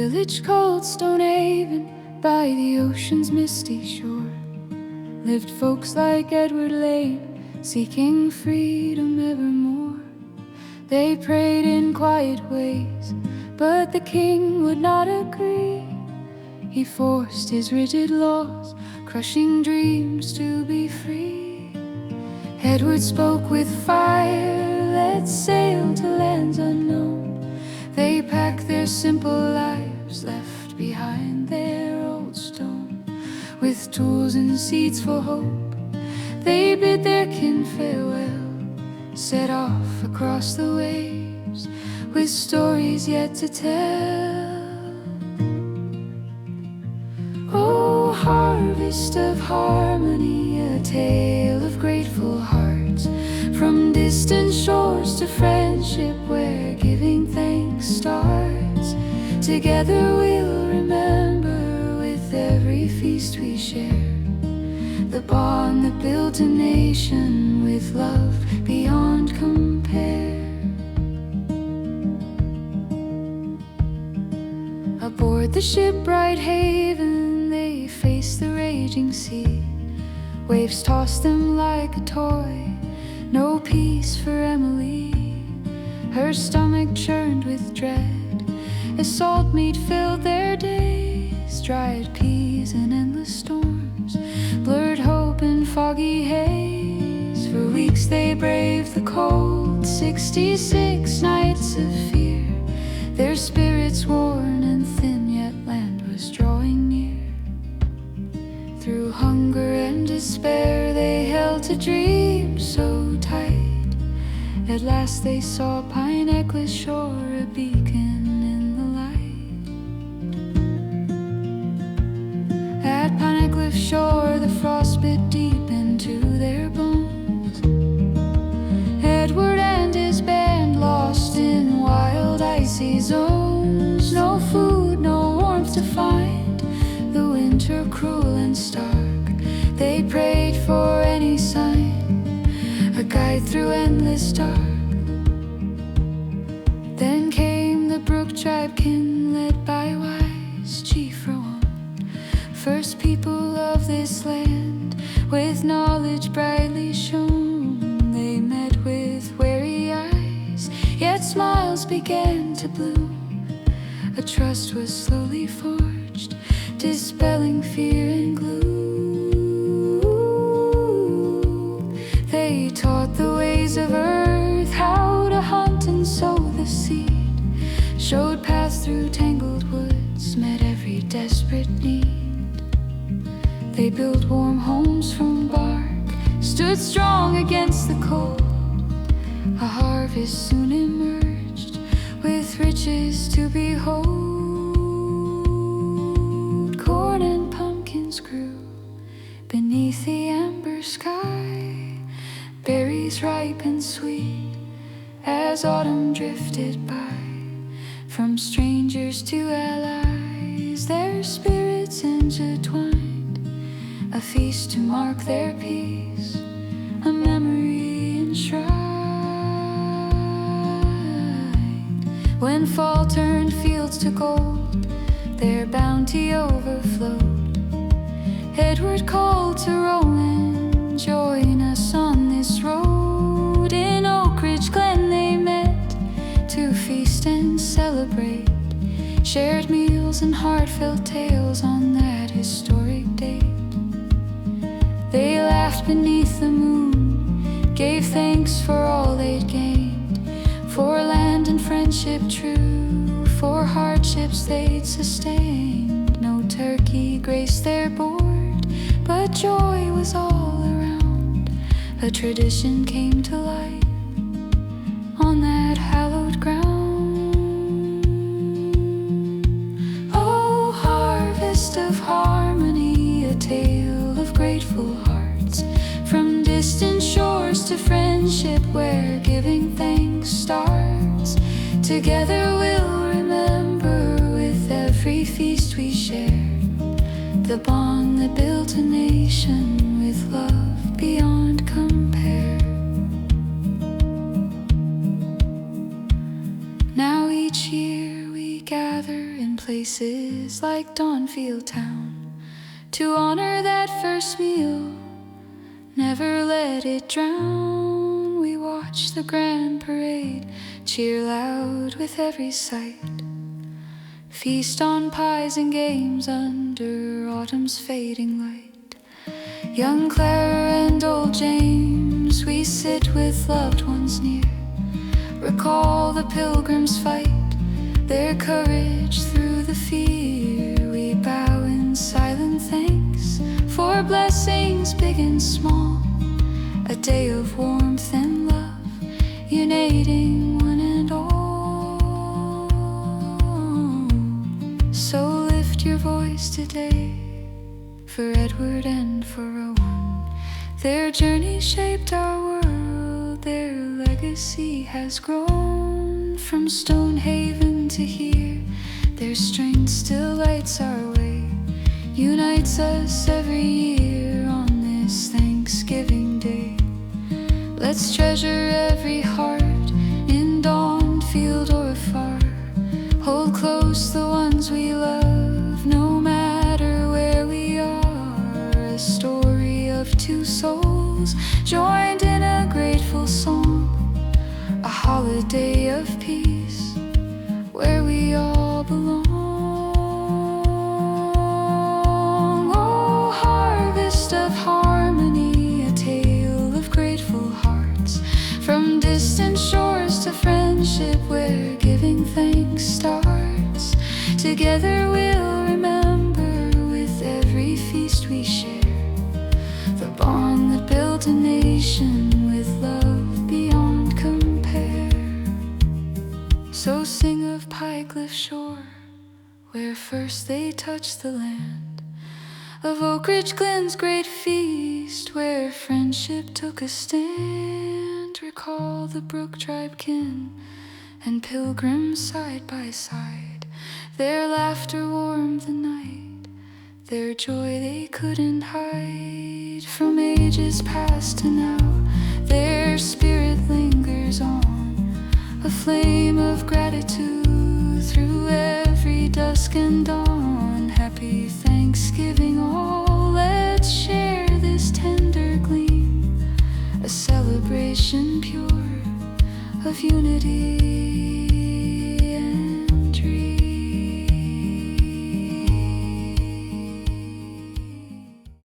village called Stonehaven, by the ocean's misty shore, lived folks like Edward Lane, seeking freedom evermore. They prayed in quiet ways, but the king would not agree. He forced his rigid laws, crushing dreams to be free. Edward spoke with fire, let's sail to lands unknown. They packed their simple lives, left behind their old stone. With tools and seeds for hope, they bid their kin farewell, set off across the waves, with stories yet to tell. Oh, harvest of harmony, a tale of grateful hearts, from distant shores to friendship where giving thanks starts. Together we'll remember with every feast we share, the bond that built a nation with love beyond compare. Aboard the ship Bright Haven, they faced the raging sea. Waves tossed them like a toy, no peace for Emily. Her stomach churned with dread as salt meat filled their days. Dried peas and endless storms, blurred hope in foggy haze. For weeks they braved the cold, 66 nights of fear. Their spirits worn and thin, yet land was drawing near. Through hunger and despair they held to dreams so tight. At last they saw Pine Necklace shore, a beacon in the light. At Pine Necklace shore the frost bit deep into their bones. Edward and his band lost in wild icy zones. No food, no warmth to find, the winter cruel and stark. They prayed for any sign, a guide through endless dark. Then came the Brook tribe kin, led by wise Chief Rowan, first people of this land, with knowledge brightly shone. They met with wary eyes, yet smiles began to bloom. A trust was slowly forged, dispelling fear and gloom. They taught the ways of earth, how to hunt and sow the seed, showed paths through tangled woods, met every desperate need. They built warm homes from bark, stood strong against the cold. A harvest soon emerged, with riches to behold. Corn and pumpkins grew beneath the amber sky, berries ripe and sweet as autumn drifted by. From strangers to allies, their spirits intertwined, a feast to mark their peace, a memory enshrined. When fall turned fields to gold, their bounty overflowed. Edward called to Rowan, join us on this road. In Oak Ridge Glen they met to feast and celebrate, shared meals and heartfelt tales on that historic date. They laughed beneath the moon, gave thanks for all they'd gained, for land and friendship true, for hardships they'd sustained. No turkey graced their board, but joy was all around. A tradition came to life on that hallowed ground. Oh, harvest of harmony, a tale of grateful hearts, from distant shores to friendship where giving thanks starts. Together we'll remember with every feast we share, the bond that built a nation with love beyond compare. Now each year we gather in places like Dawnfield Town. To honor that first meal, never let it drown. We watch the grand parade, cheer loud with every sight, feast on pies and games under autumn's fading light. Young Clara and old James, we sit with loved ones near, recall the Pilgrims' fight, their courage through the fear. We bow in silent thanks for blessings big and small, a day of warmth and love, uniting one and all. So lift your voice today for Edward and for Rowan. Their journey shaped our world, their legacy has grown. From Stonehaven to here, their strength still lights our way, unites us every year on this Thanksgiving Day. Let's treasure every heart in Dawnfield or far, hold close the ones we love, no matter where we are. A story of two souls joined in a grateful song, a holiday of peace where we all belong. Oh, harvest of harmony, a tale of grateful hearts, from distant shores to friendship where giving thanks starts. Together we'll remember with every feast we share, the bond that built a nation with love beyond compare. So sing of Pie-Cliff Shore, where first they touched the land, of Oak Ridge Glen's great feast, where friendship took a stand. Recall the Brook tribe kin and Pilgrims side by side, their laughter warmed the night, their joy they couldn't hide. From ages past to now, their spirit lingers on, a flame of gratitude through every dusk and dawn. Happy Thanksgiving all, let's share this tender gleam, a celebration pure of unity